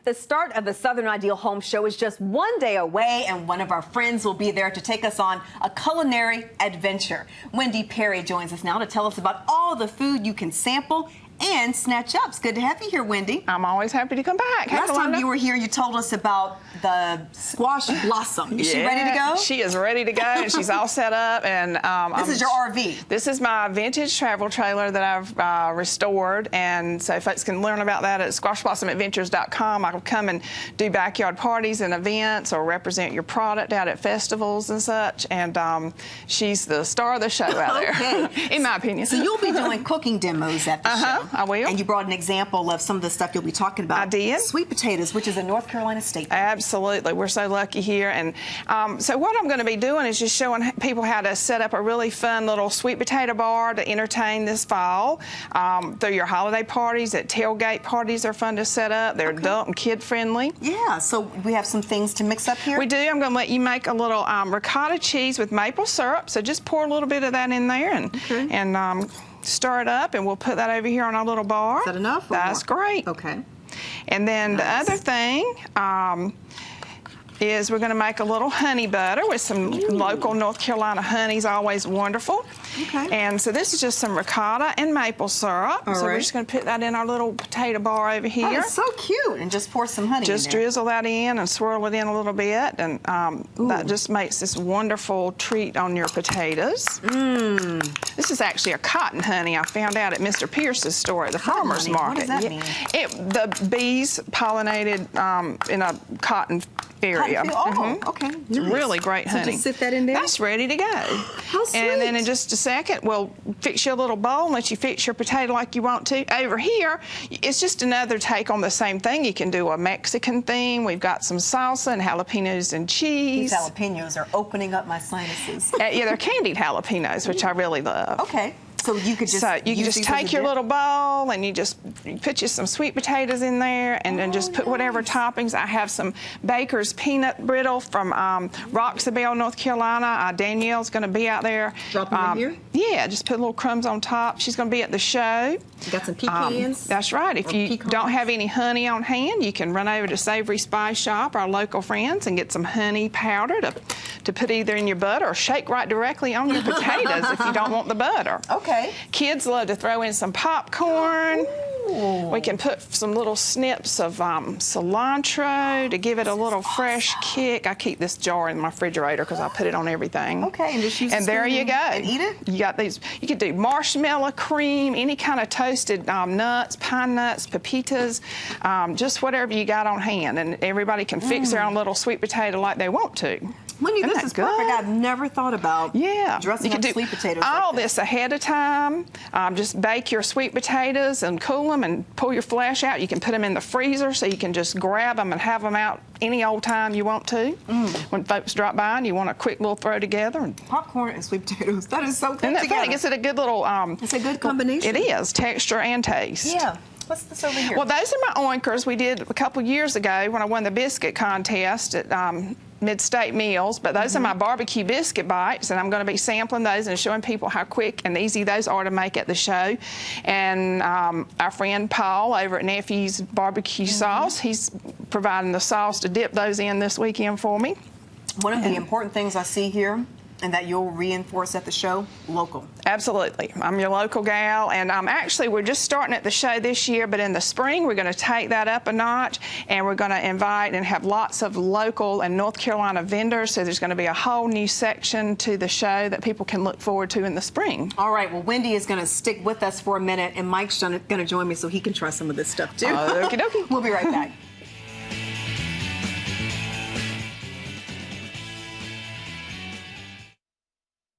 The start of the Southern Ideal Home Show is just one day away, and one of our friends will be there to take us on a culinary adventure. Wendy Perry joins us now to tell us about all the food you can sample and snatch up. It's good to have you here, Wendy. I'm always happy to come back. Last time you were here, you told us about the squash blossom. Is she ready to go? She is ready to go, and she's all set up. And this is your RV. This is my vintage travel trailer that I've restored, and so folks can learn about that at squashblossomadventures.com. I'll come and do backyard parties and events, or represent your product out at festivals and such. And she's the star of the show out there, in my opinion. So you'll be doing cooking demos at the show. I will. And you brought an example of some of the stuff you'll be talking about. I did. Sweet potatoes, which is a North Carolina staple. Absolutely. We're so lucky here. And so what I'm going to be doing is just showing people how to set up a really fun little sweet potato bar to entertain this fall. Through your holiday parties, at tailgate parties, they're fun to set up. They're adult and kid friendly. Yeah, so we have some things to mix up here? We do. I'm going to let you make a little ricotta cheese with maple syrup. So just pour a little bit of that in there and stir it up, and we'll put that over here on our little bar. Is that enough? That's great. Okay. And then the other thing is we're going to make a little honey butter with some local North Carolina honey. Is always wonderful. Okay. And so this is just some ricotta and maple syrup. So we're just going to put that in our little potato bar over here. Oh, it's so cute. And just pour some honey in there. Just drizzle that in and swirl it in a little bit, and that just makes this wonderful treat on your potatoes. This is actually a cotton honey I found out at Mr. Pierce's store at the farmer's market. What does that mean? The bees pollinated in a cotton area. Okay. It's really great honey. So just sit that in there? That's ready to go. How sweet. And then in just a second, we'll fix you a little bowl and let you fix your potato like you want to. Over here, it's just another take on the same thing. You can do a Mexican theme. We've got some salsa and jalapenos and cheese. These jalapenos are opening up my sinuses. Yeah, they're candied jalapenos, which I really love. Okay. So you could just take your little bowl, and you put you some sweet potatoes in there, and then just put whatever toppings. I have some Baker's peanut brittle from Roxabelle, North Carolina. Danielle's going to be out there. Drop them in here? Yeah, just put little crumbs on top. She's going to be at the show. You got some pecans? That's right. If you don't have any honey on hand, you can run over to Savory Spice Shop, our local friends, and get some honey powder to put either in your butter or shake right directly on your potatoes if you don't want the butter. Okay. Kids love to throw in some popcorn. Ooh. We can put some little snips of cilantro to give it a little fresh kick. I keep this jar in my refrigerator because I put it on everything. Okay, and just use and there you go. And eat it? You got these. You could do marshmallow cream, any kind of toasted nuts, pine nuts, pepitas, just whatever you got on hand, and everybody can fix their own little sweet potato like they want to. Wendy, this is perfect. I've never thought about dressing up sweet potatoes all like this ahead of time. Just bake your sweet potatoes and cool them and pull your flesh out. You can put them in the freezer so you can just grab them and have them out any old time you want to. When folks drop by and you want a quick little throw together. Popcorn and sweet potatoes. That is so good together. Funny? It's a good little... it's a good combination. It is, texture and taste. Yeah. What's this over here? Well, those are my oinkers we did a couple years ago when I won the biscuit contest at Mid-State Meals, but those are my barbecue biscuit bites, and I'm going to be sampling those and showing people how quick and easy those are to make at the show. And our friend Paul over at Nephew's Barbecue Sauce, he's providing the sauce to dip those in this weekend for me. One of the important things I see here, and that you'll reinforce at the show, local. Absolutely. I'm your local gal, and actually we're just starting at the show this year, but in the spring we're going to take that up a notch, and we're going to invite and have lots of local and North Carolina vendors, so there's going to be a whole new section to the show that people can look forward to in the spring. All right, well, Wendy is going to stick with us for a minute, and Mike's going to join me so he can try some of this stuff too. Okie dokie. We'll be right back.